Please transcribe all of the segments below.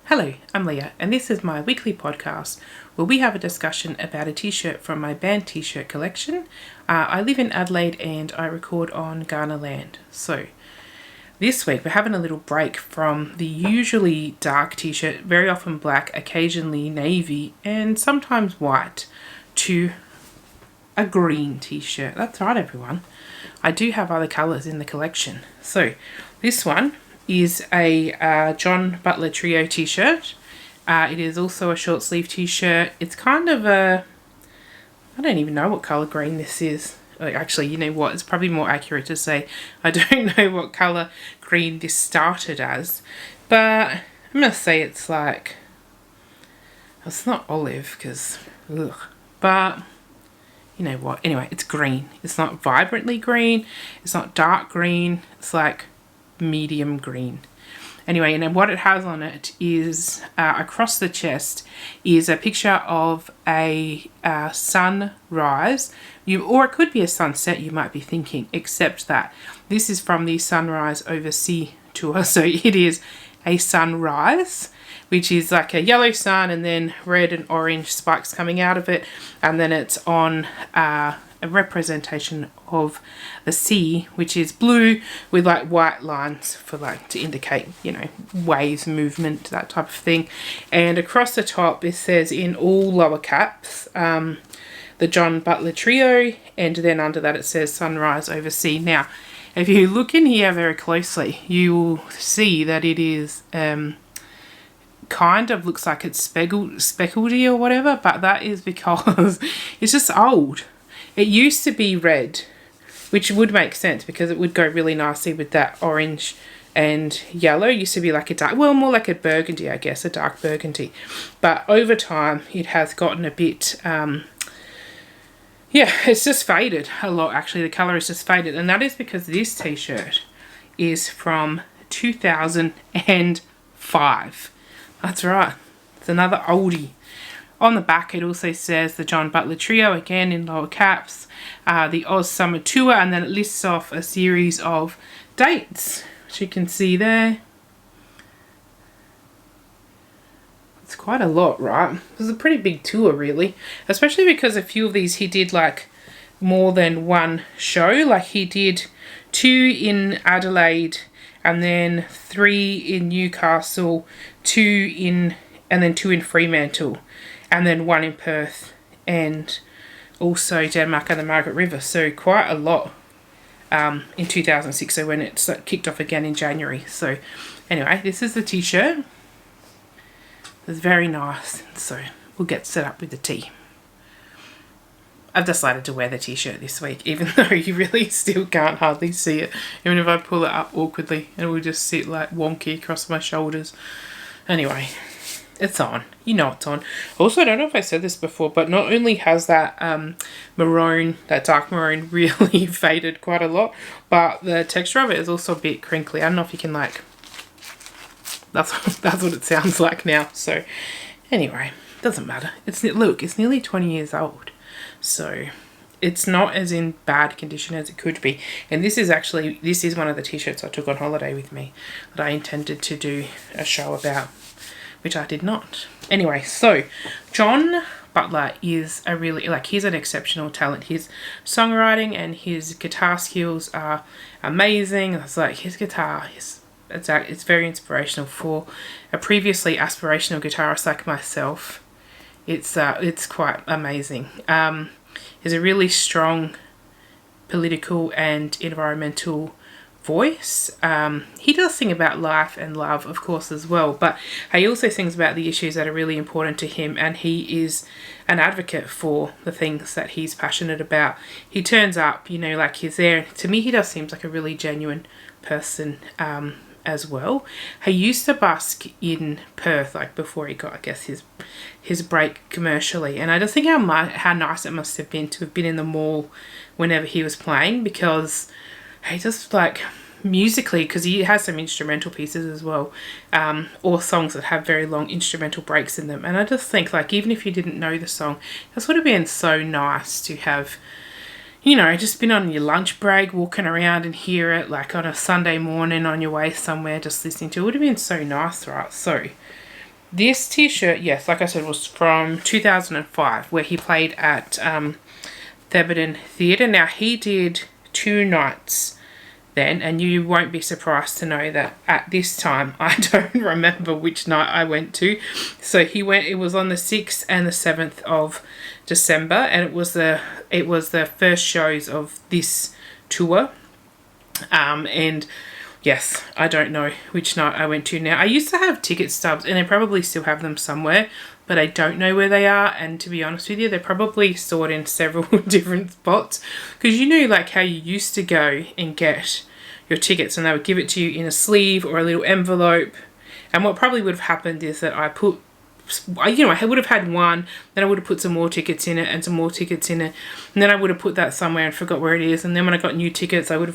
Hello, I'm Leah, and this is my weekly podcast where we have a discussion about a t-shirt from my band t-shirt collection. I live in Adelaide and I record on Ghana land. So this week we're having a little break from the usually dark t-shirt, very often black, occasionally navy, and sometimes white, to a green t-shirt. That's right, everyone. I do have other colours in the collection. So this one is a John Butler Trio t-shirt. It is also a short sleeve t-shirt. It's kind of a, I don't even know what colour green this is. Actually, you know what, it's probably more accurate to say I don't know what colour green this started as, but I'm going to say it's like, it's not olive because, ugh, but you know what, anyway, it's green. It's not vibrantly green, it's not dark green, it's like medium green. Anyway, and then what it has on it is across the chest is a picture of a sunrise, or it could be a sunset, you might be thinking, except that this is from the Sunrise Over Sea tour, so it is a sunrise, which is like a yellow sun and then red and orange spikes coming out of it, and then it's on a representation of the sea, which is blue with like white lines for like to indicate, you know, waves, movement, that type of thing. And across the top it says in all lower caps the John Butler Trio, and then under that it says Sunrise Over Sea. Now if you look in here very closely, you will see that it is kind of looks like it's speckledy or whatever, but that is because it's just old. It used to be red, which would make sense because it would go really nicely with that orange and yellow. It used to be like a dark, well, more like a burgundy, I guess, a dark burgundy. But over time, it has gotten a bit, it's just faded a lot, actually. The colour is just faded. And that is because this t-shirt is from 2005. That's right. It's another oldie. On the back, it also says the John Butler Trio, again in lower caps, the Oz Summer Tour, and then it lists off a series of dates, which you can see there. It's quite a lot, right? It was a pretty big tour, really, especially because a few of these he did like more than one show. Like he did 2 in Adelaide, and then 3 in Newcastle, and then 2 in Fremantle, and then 1 in Perth, and also Denmark and the Margaret River. So quite a lot in 2006, so when it kicked off again in January. So anyway, this is the t-shirt. It's very nice, so we'll get set up with the tea. I've decided to wear the t-shirt this week, even though you really still can't hardly see it. Even if I pull it up awkwardly, it will just sit like wonky across my shoulders. Anyway, it's on. You know it's on. Also, I don't know if I said this before, but not only has that maroon, that dark maroon, really faded quite a lot, but the texture of it is also a bit crinkly. I don't know if you can like... That's what it sounds like now. So, anyway, doesn't matter. Look, it's nearly 20 years old. So, it's not as in bad condition as it could be. And this is one of the t-shirts I took on holiday with me that I intended to do a show about, which I did not. Anyway, so John Butler is he's an exceptional talent. His songwriting and his guitar skills are amazing. It's like his guitar it's very inspirational for a previously aspirational guitarist like myself. It's quite amazing. He's a really strong political and environmental voice. He does sing about life and love, of course, as well, but he also sings about the issues that are really important to him, and he is an advocate for the things that he's passionate about. He turns up, you know, like he's there. To me, he does seem like a really genuine person as well. He used to busk in Perth, like before he got, I guess, his break commercially, and I just think how nice it must have been to have been in the mall whenever he was playing, because he just like musically, because he has some instrumental pieces as well, or songs that have very long instrumental breaks in them, and I just think like even if you didn't know the song, this would have been so nice to have, you know, just been on your lunch break, walking around and hear it, like on a Sunday morning on your way somewhere, just listening to it. Would have been so nice, right? So This t-shirt, yes, like I said, was from 2005, where he played at Thebarton Theatre. Now, he did 2 nights then, and you won't be surprised to know that at this time I don't remember which night I went to. So it was on the 6th and the 7th of December, and it was the first shows of this tour. And yes, I don't know which night I went to now. I used to have ticket stubs, and I probably still have them somewhere, but I don't know where they are. And to be honest with you, they're probably stored in several different spots, because you know, like how you used to go and get your tickets and they would give it to you in a sleeve or a little envelope. And what probably would have happened is that I would have had one, then I would have put some more tickets in it and some more tickets in it, and then I would have put that somewhere and forgot where it is, and then when I got new tickets, that would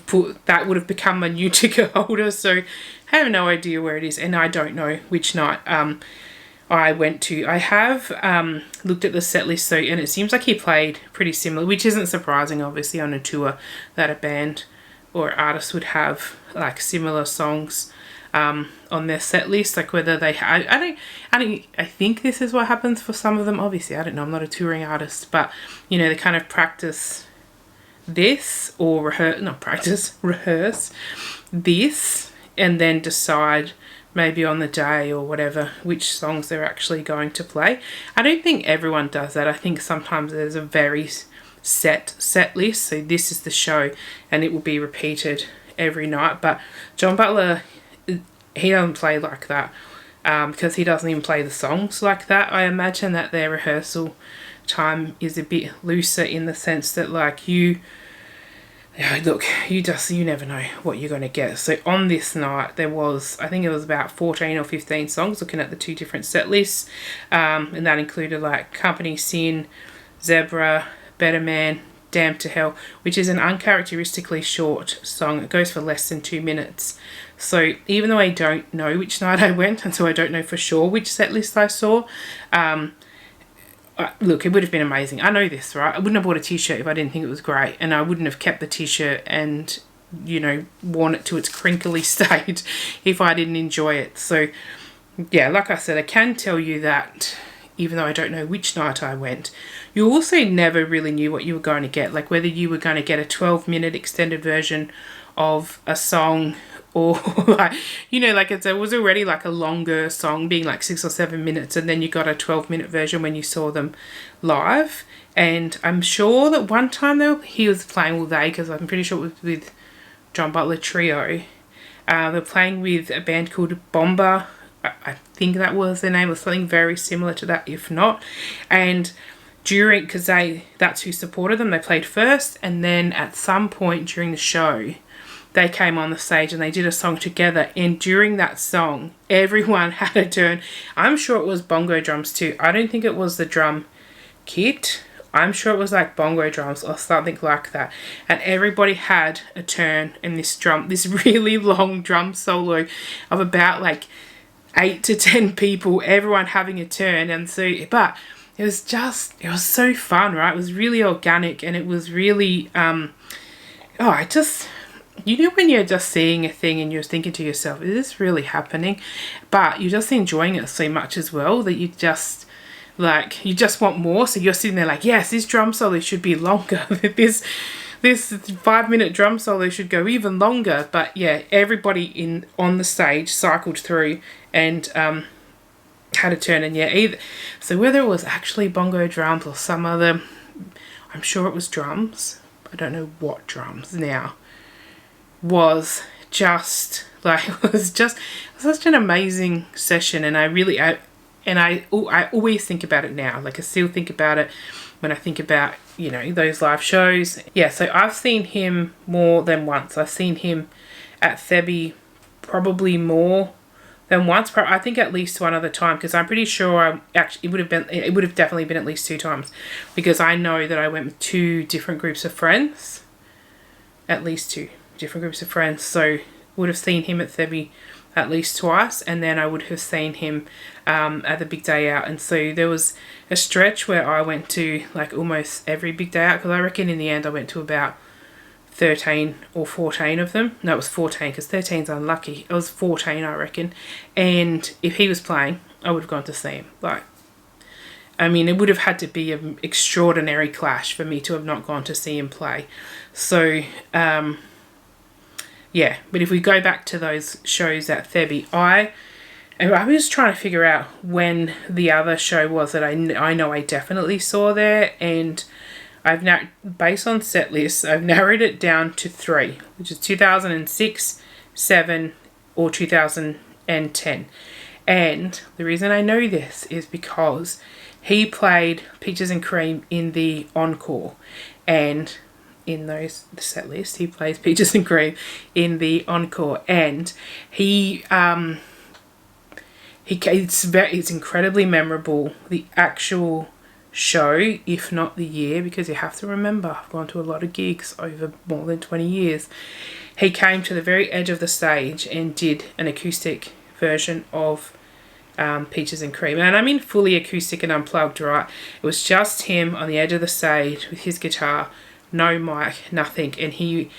have become my new ticket holder. So I have no idea where it is, and I don't know which night I went to. I have looked at the set list though, and it seems like he played pretty similar, which isn't surprising obviously on a tour that a band or artist would have like similar songs on their set list, like whether they I think this is what happens for some of them. Obviously, I don't know, I'm not a touring artist, but you know, they kind of practice this or rehearse this, and then decide maybe on the day or whatever which songs they're actually going to play. I don't think everyone does that. I think sometimes there's a very set list, so this is the show and it will be repeated every night. But John Butler, he doesn't play like that, because he doesn't even play the songs like that. I imagine that their rehearsal time is a bit looser, in the sense that like you never know what you're going to get. So on this night there was, I think it was about 14 or 15 songs, looking at the 2 different set lists, and that included like Company Sin, Zebra, Better Man, Damn to Hell, which is an uncharacteristically short song. It goes for less than 2 minutes. So even though I don't know which night I went, and so I don't know for sure which set list I saw, look, it would have been amazing. I know this, right? I wouldn't have bought a t-shirt if I didn't think it was great, and I wouldn't have kept the t-shirt and, you know, worn it to its crinkly state if I didn't enjoy it. So yeah, like I said, I can tell you that even though I don't know which night I went, you also never really knew what you were going to get, like whether you were going to get a 12-minute extended version of a song, or like, you know, like it was already like a longer song being like 6 or 7 minutes, and then you got a 12-minute version when you saw them live. And I'm sure that one time he was playing, because I'm pretty sure it was with John Butler Trio, they're playing with a band called Bomba. I think that was their name, or something very similar to that, if not. And because that's who supported them, they played first, and then at some point during the show they came on the stage and they did a song together, and during that song everyone had a turn. I'm sure it was bongo drums too. I don't think it was the drum kit. I'm sure it was like bongo drums or something like that, and everybody had a turn in this really long drum solo of about like 8 to 10 people, everyone having a turn. And so, but it was so fun, right? It was really organic, and it was really, you know, when you're just seeing a thing and you're thinking to yourself, is this really happening? But you're just enjoying it so much as well that you just want more. So you're sitting there like, yes, this drum solo should be longer. this 5-minute drum solo should go even longer. But yeah, everybody on the stage cycled through and had a turn. And so whether it was actually bongo drums or some other, I'm sure it was drums, I don't know what drums now, was just like, it was such an amazing session. And I always think about it now. Like I still think about it when I think about, you know, those live shows. Yeah, so I've seen him more than once. I've seen him at Thebby probably more than once. I think at least one other time, because I'm pretty sure it would have definitely been at least 2 times, because I know that I went with 2 different groups of friends, at least 2 different groups of friends. So would have seen him at Thebby at least twice, and then I would have seen him at the big day out. And so there was a stretch where I went to like almost every big day out, because I reckon in the end I went to about 13 or 14 of them. No, it was 14 because 13's unlucky. It was 14, I reckon. And if he was playing, I would have gone to see him. Like, I mean, it would have had to be an extraordinary clash for me to have not gone to see him play. So, yeah. But if we go back to those shows at Thebby, I was trying to figure out when the other show was that I know I definitely saw there, and I've now, based on set lists, I've narrowed it down to 3, which is 2006, 7, or 2010. And the reason I know this is because he played Peaches and Cream in the encore, and in the set list he plays Peaches and Cream in the encore, and it's incredibly memorable, the actual show, if not the year, because you have to remember, I've gone to a lot of gigs over more than 20 years. He came to the very edge of the stage and did an acoustic version of Peaches and Cream, and I mean fully acoustic and unplugged, right? It was just him on the edge of the stage with his guitar, no mic, nothing, and he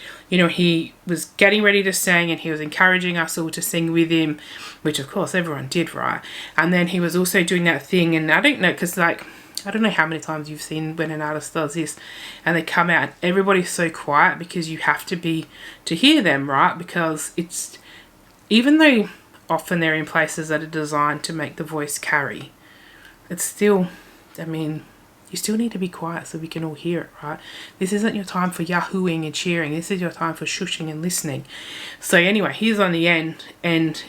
was getting ready to sing, and he was encouraging us all to sing with him, which of course everyone did, right? And then he was also doing that thing, and I don't know, because like, I don't know how many times you've seen when an artist does this and they come out, everybody's so quiet because you have to hear them, right? Because it's, even though often they're in places that are designed to make the voice carry, it's still, I mean, you still need to be quiet so we can all hear it, right? This isn't your time for yahooing and cheering. This is your time for shushing and listening. So anyway, he's on the end,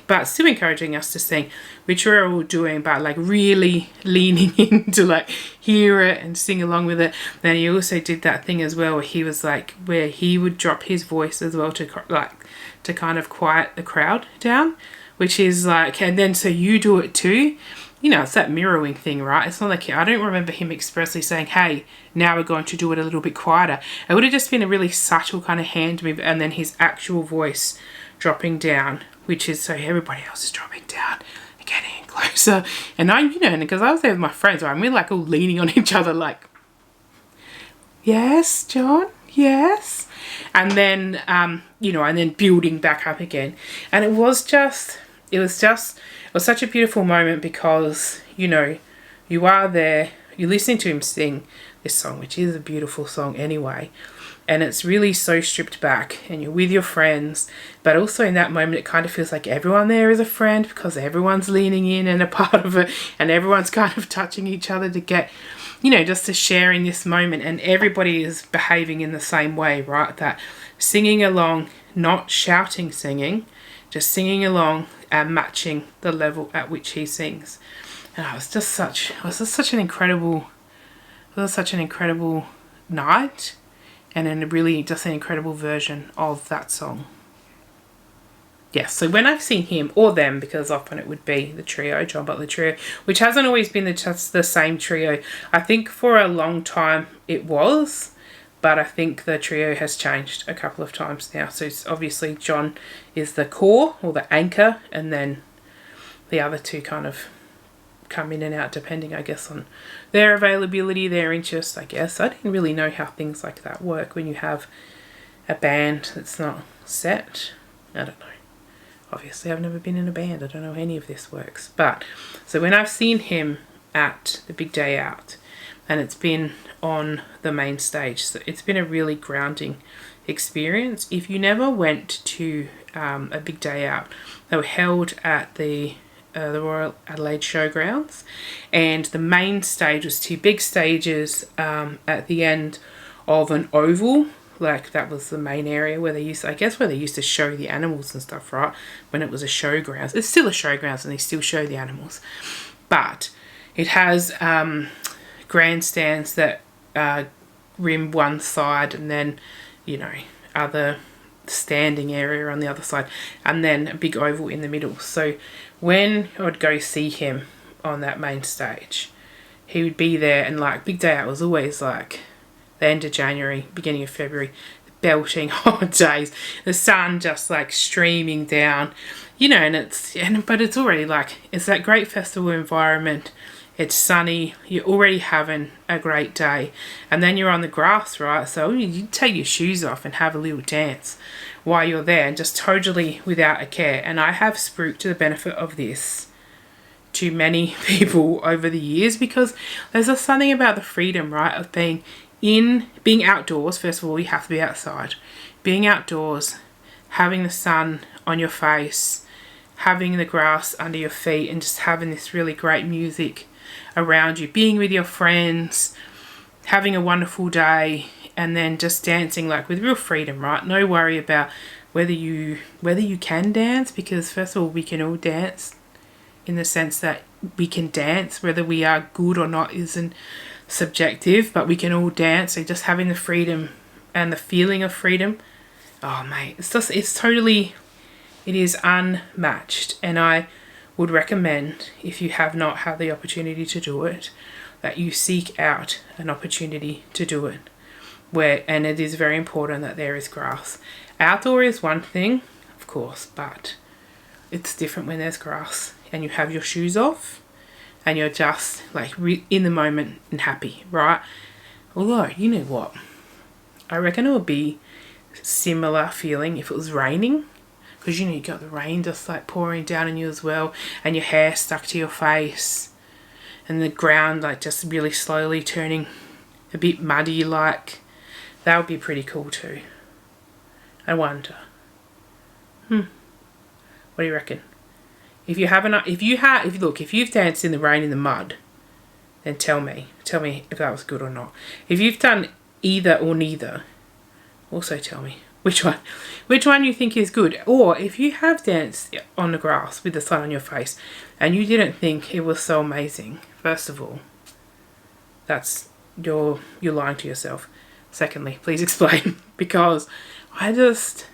but still encouraging us to sing, which we're all doing, but like really leaning in to like hear it and sing along with it. Then he also did that thing as well where he would drop his voice as well to kind of quiet the crowd down, which is like, and then so you do it too. You know, it's that mirroring thing, right? It's not like, I don't remember him expressly saying, hey, now we're going to do it a little bit quieter. It would have just been a really subtle kind of hand move, and then his actual voice dropping down, which is, so everybody else is dropping down, getting closer. And because I was there with my friends, right, and we're like all leaning on each other like, yes, John, yes. And then, and then building back up again. And it was such a beautiful moment because, you are there, you're listening to him sing this song, which is a beautiful song anyway, and it's really so stripped back, and you're with your friends, but also in that moment it kind of feels like everyone there is a friend because everyone's leaning in and a part of it, and everyone's kind of touching each other to get, just to share in this moment, and everybody is behaving in the same way, right? That singing along, not shouting singing, just singing along and matching the level at which he sings. And it was just such an incredible night, and then really just an incredible version of that song. Yes, so when I've seen him, or them, because often it would be the trio, John Butler Trio, which hasn't always been just the same trio. I think for a long time it was, but I think the trio has changed a couple of times now. So it's obviously John is the core or the anchor, and then the other two kind of come in and out depending, I guess, on their availability, their interest, I guess. I didn't really know how things like that work when you have a band that's not set. I don't know. Obviously, I've never been in a band. I don't know how any of this works. But, so when I've seen him at the Big Day Out, and it's been on the main stage, so it's been a really grounding experience. If you never went to a Big Day Out, they were held at the Royal Adelaide Showgrounds, and the main stage was 2 big stages at the end of an oval. Like, that was the main area where they used to show the animals and stuff, right? When it was a showgrounds. It's still a showgrounds and they still show the animals. But it has grandstands that rim one side, and then, other standing area on the other side, and then a big oval in the middle. So when I would go see him on that main stage, he would be there, and like Big Day Out was always like the end of January, beginning of February, belting hot days, the sun just like streaming down, but it's already like, it's that great festival environment. it's sunny, you're already having a great day, and then you're on the grass, right? So you take your shoes off and have a little dance while you're there, and just totally without a care. And I have spooked the benefit of this to many people over the years, because there's just something about the freedom, right, of being outdoors. First of all, you have to be outside. Being outdoors, having the sun on your face, having the grass under your feet, and just having this really great music around you, being with your friends, having a wonderful day, and then just dancing like with real freedom, right? No worry about whether you can dance, because first of all, we can all dance, in the sense that we can dance. Whether we are good or not isn't subjective, but we can all dance. So just having the freedom and the feeling of freedom, oh mate, it is unmatched. And I would recommend, if you have not had the opportunity to do it, that you seek out an opportunity to do it, and it is very important that there is grass. Outdoor is one thing, of course, but it's different when there's grass and you have your shoes off and you're just like in the moment and happy, right? Although, you know what, I reckon it would be similar feeling if it was raining, because you got the rain just like pouring down on you as well, and your hair stuck to your face, and the ground like just really slowly turning a bit muddy. Like, that would be pretty cool too. I wonder. What do you reckon? If you've danced in the rain, in the mud, then tell me if that was good or not. If you've done either or neither, also tell me which one you think is good. Or if you have danced on the grass with the sun on your face and you didn't think it was so amazing, first of all, you're lying to yourself. Secondly, please explain, because it's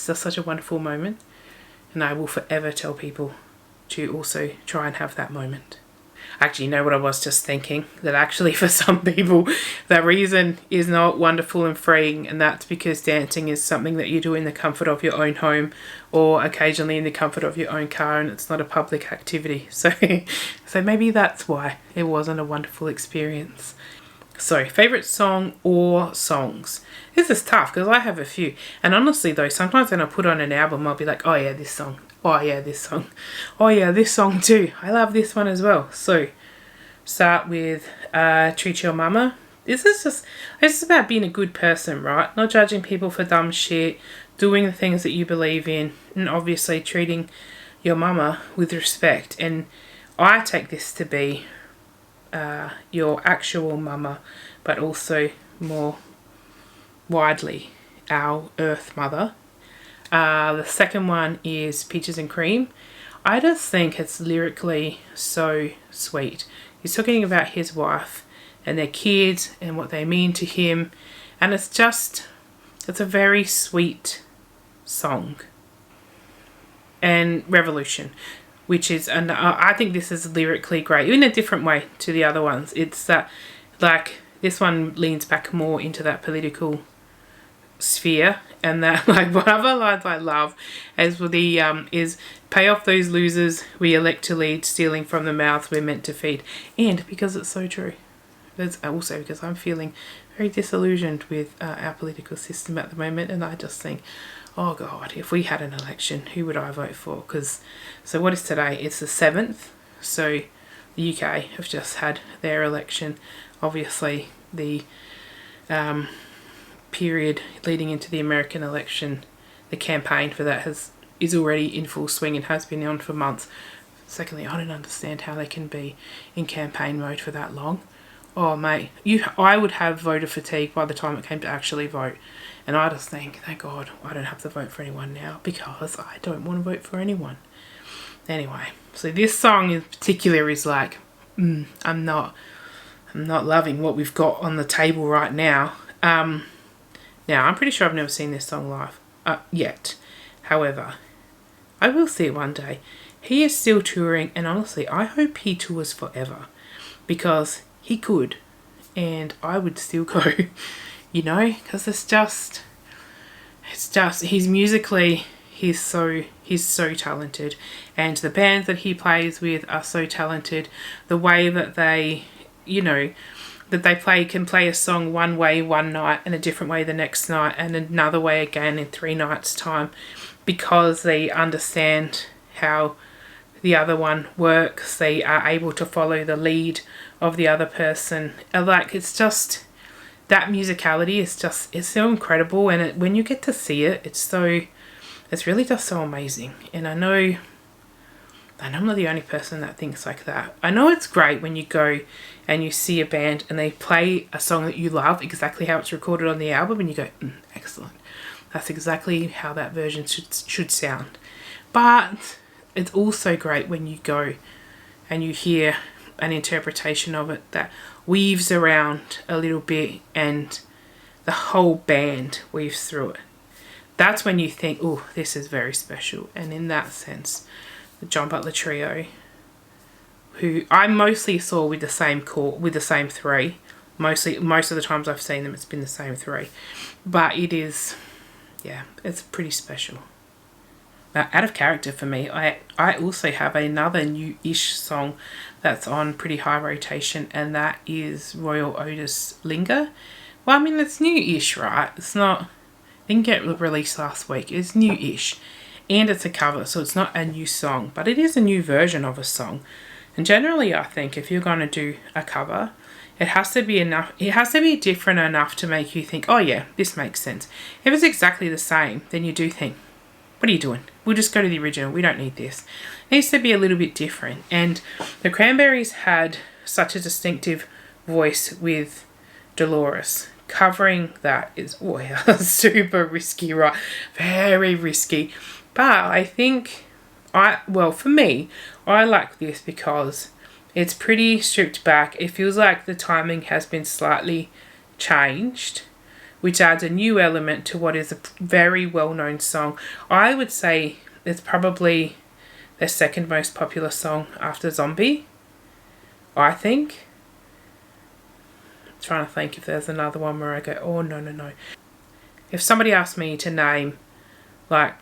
just such a wonderful moment, and I will forever tell people to also try and have that moment. Actually, you know what I was just thinking? That actually for some people, that reason is not wonderful and freeing, and that's because dancing is something that you do in the comfort of your own home, or occasionally in the comfort of your own car, and it's not a public activity. So maybe that's why it wasn't a wonderful experience. So, favourite song or songs? This is tough because I have a few. And honestly though, sometimes when I put on an album, I'll be like, oh yeah, this song. Oh yeah, this song. Oh yeah, this song too. I love this one as well. So, start with Treat Your Mama. This is about being a good person, right? Not judging people for dumb shit, doing the things that you believe in, and obviously treating your mama with respect. And I take this to be your actual mama, but also more widely our earth mother. The second one is Peaches and Cream. I just think it's lyrically so sweet. He's talking about his wife and their kids and what they mean to him, and it's a very sweet song. And Revolution, which is, and I think this is lyrically great in a different way to the other ones. It's that, like, this one leans back more into that political sphere, and that, like, one of the lines I love is pay off those losers we elect to lead, stealing from the mouths we're meant to feed. And because it's so true, that's also because I'm feeling very disillusioned with our political system at the moment, and I just think, oh God, if we had an election, who would I vote for? So what is today? It's the 7th. So the UK have just had their election. Obviously, the period leading into the American election, the campaign for that is already in full swing and has been on for months. Secondly, I don't understand how they can be in campaign mode for that long. Oh mate, I would have voter fatigue by the time it came to actually vote. And I just think, thank God, I don't have to vote for anyone now, because I don't want to vote for anyone. Anyway, so this song in particular is like, I'm not loving what we've got on the table right now. Now, I'm pretty sure I've never seen this song live yet. However, I will see it one day. He is still touring, and honestly, I hope he tours forever, because he could, and I would still go. You know, because he's musically, he's so talented, and the bands that he plays with are so talented. The way that they, you know, that they can play a song one way one night and a different way the next night and another way again in 3 nights time, because they understand how the other one works. They are able to follow the lead of the other person. Like, it's just, that musicality is just, it's so incredible, and when you get to see it, it's really just so amazing. And I know I'm not the only person that thinks like that. I know it's great when you go and you see a band and they play a song that you love exactly how it's recorded on the album, and you go, excellent. That's exactly how that version should sound. But it's also great when you go and you hear an interpretation of it that weaves around a little bit and the whole band weaves through it. That's when you think, oh, this is very special. And in that sense, the John Butler Trio, who I mostly saw with the same three. Most of the times I've seen them, it's been the same three. But it is, yeah, it's pretty special. Now, out of character for me, I also have another new-ish song that's on pretty high rotation, and that is Royal Otis Linger. Well, I mean, it's new-ish, right? It's not, didn't get released last week. It's new-ish. And it's a cover, so it's not a new song, but it is a new version of a song. And generally, I think if you're going to do a cover, it has to be enough. It has to be different enough to make you think, oh yeah, this makes sense. If it's exactly the same, then you do think, what are you doing? We'll just go to the original. We don't need this. It needs to be a little bit different. And the Cranberries had such a distinctive voice with Dolores. Covering that is, oh yeah, super risky, right? Very risky. But I think, for me, I like this because it's pretty stripped back. It feels like the timing has been slightly changed, which adds a new element to what is a very well-known song. I would say it's probably their second most popular song after Zombie, I think. I'm trying to think if there's another one where I go, oh, no. If somebody asked me to name, like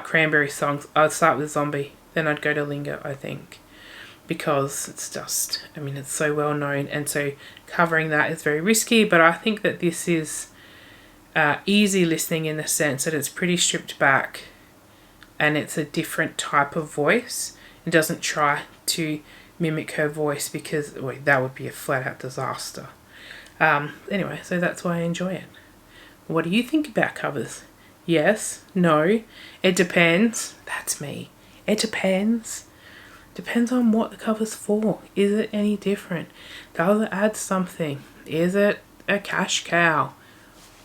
Cranberry songs, I'd start with Zombie, then I'd go to Linger, I think, because it's just, I mean, it's so well known, and so covering that is very risky. But I think that this is easy listening in the sense that it's pretty stripped back and it's a different type of voice. It doesn't try to mimic her voice, because that would be a flat out disaster. Anyway, so that's why I enjoy it. What do you think about covers? Yes? No? It depends. That's me. It depends. Depends on what the cover's for. Is it any different? Does it add something? Is it a cash cow?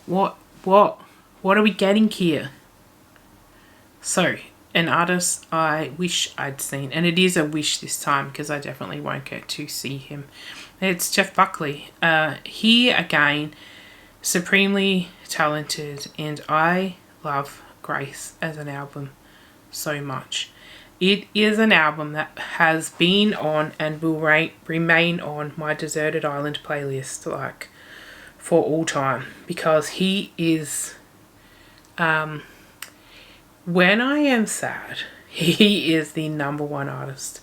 What are we getting here? So, an artist I wish I'd seen, and it is a wish this time because I definitely won't get to see him. It's Jeff Buckley. He, again, supremely talented, and I love Grace as an album so much. It is an album that has been on and will remain on my Deserted Island playlist, like, for all time, because he is, when I am sad, he is the number one artist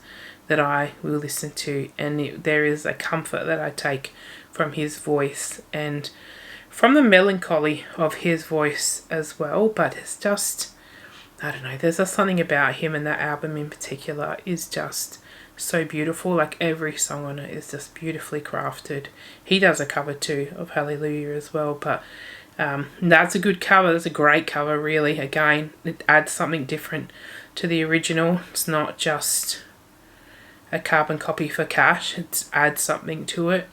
that I will listen to, and there is a comfort that I take from his voice and from the melancholy of his voice as well. But it's just, I don't know, there's just something about him, and that album in particular is just so beautiful. Like, every song on it is just beautifully crafted. He does a cover too of Hallelujah as well, but that's a good cover. That's a great cover, really. Again, it adds something different to the original. It's not just a carbon copy for cash. It adds something to it.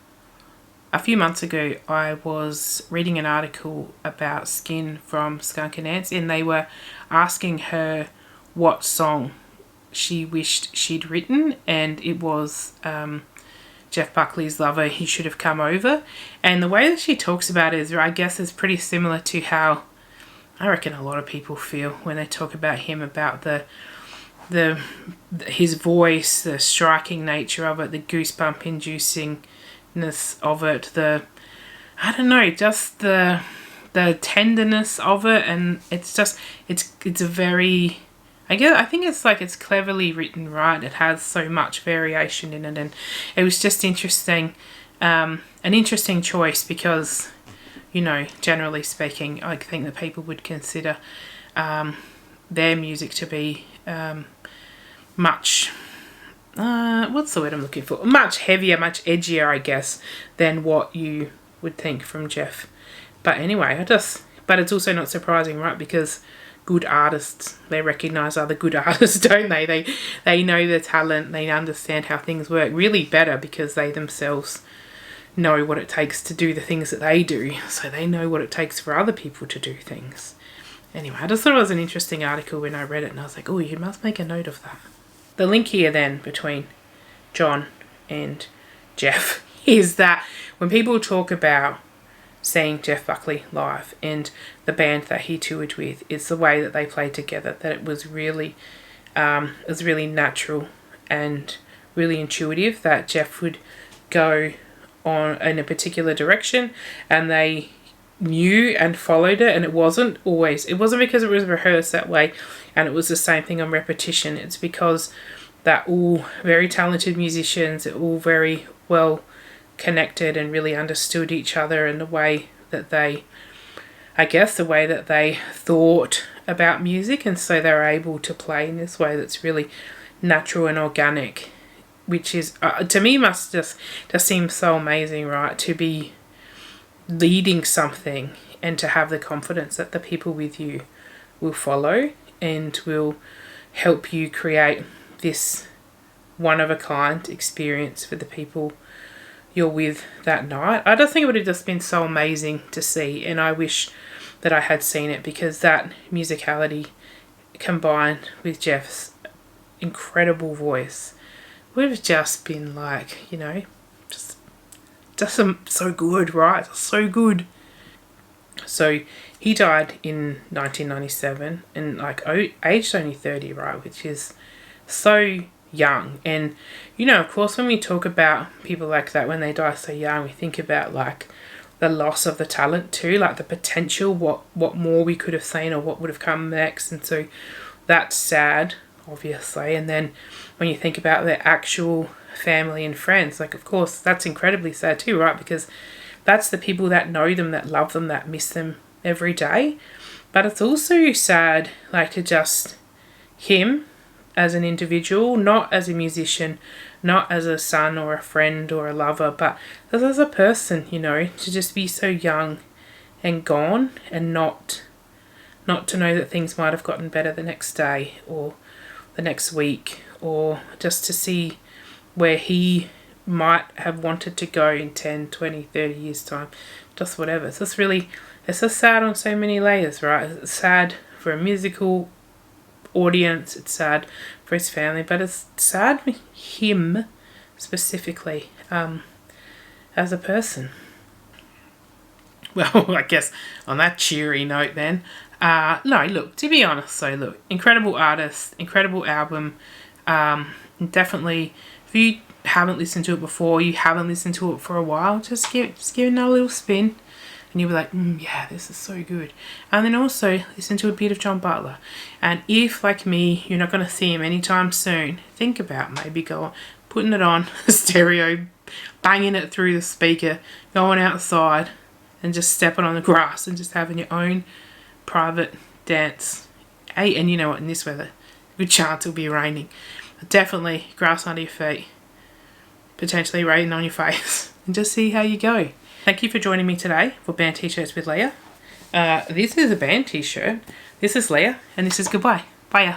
A few months ago, I was reading an article about Skin from Skunk and Ants, and they were asking her what song she wished she'd written, and it was Jeff Buckley's Lover, He Should Have Come Over. And the way that she talks about it is, I guess, is pretty similar to how I reckon a lot of people feel when they talk about him, about his voice, the striking nature of it, the goosebump inducingness of it, I don't know, just the the tenderness of it, and it's just it's a very, I think it's like it's cleverly written, right? It has so much variation in it, and it was just interesting, an interesting choice because, you know, generally speaking, I think that people would consider their music to be much, what's the word I'm looking for? Much heavier, much edgier, I guess, than what you would think from Jeff. But anyway, but it's also not surprising, right? Because good artists, they recognise other good artists, don't they? They know their talent, they understand how things work really better because they themselves know what it takes to do the things that they do. So they know what it takes for other people to do things. Anyway, I just thought it was an interesting article when I read it, and I was like, oh, you must make a note of that. The link here then between John and Jeff is that when people talk about seeing Jeff Buckley live and the band that he toured with, it's the way that they played together, that it was really natural and really intuitive, that Jeff would go on in a particular direction and they knew and followed it, and it wasn't because it was rehearsed that way and it was the same thing on repetition. It's because they're all very talented musicians, they're all very well connected and really understood each other, and the way that they thought about music, and so they're able to play in this way that's really natural and organic, which is to me must just seem so amazing, right? To be leading something and to have the confidence that the people with you will follow and will help you create this one-of-a-kind experience for the people you're with that night. I just think it would have just been so amazing to see, and I wish that I had seen it, because that musicality combined with Jeff's incredible voice would have just been like, you know, just so good, right? So good. So he died in 1997 and like aged only 30, right? Which is so young. And, you know, of course, when we talk about people like that, when they die so young, we think about like the loss of the talent too, like the potential, what more we could have seen or what would have come next. And so that's sad, obviously. And then when you think about their actual family and friends, like, of course, that's incredibly sad too, right? Because that's the people that know them, that love them, that miss them every day. But it's also sad, like, to just him as an individual, not as a musician, not as a son or a friend or a lover, but as a person, you know, to just be so young and gone, and not to know that things might have gotten better the next day or the next week, or just to see where he might have wanted to go in 10, 20, 30 years time, just whatever. It's just sad on so many layers, right? It's sad for a musical audience, it's sad for his family, but it's sad for him specifically, as a person. Well, I guess on that cheery note then, no, look, to be honest, so look, incredible artist, incredible album, definitely, if you haven't listened to it before, you haven't listened to it for a while, just give it a little spin, and you'll be like, yeah, this is so good. And then also listen to a bit of John Butler. And if, like me, you're not going to see him anytime soon, think about maybe putting it on stereo, banging it through the speaker, going outside and just stepping on the grass and just having your own private dance. Hey, and you know what, in this weather, good chance it'll be raining. But definitely grass under your feet, potentially rain on your face, and just see how you go. Thank you for joining me today for Band T-Shirts with Leah. This is a band T-shirt. This is Leah, and this is goodbye. Bye.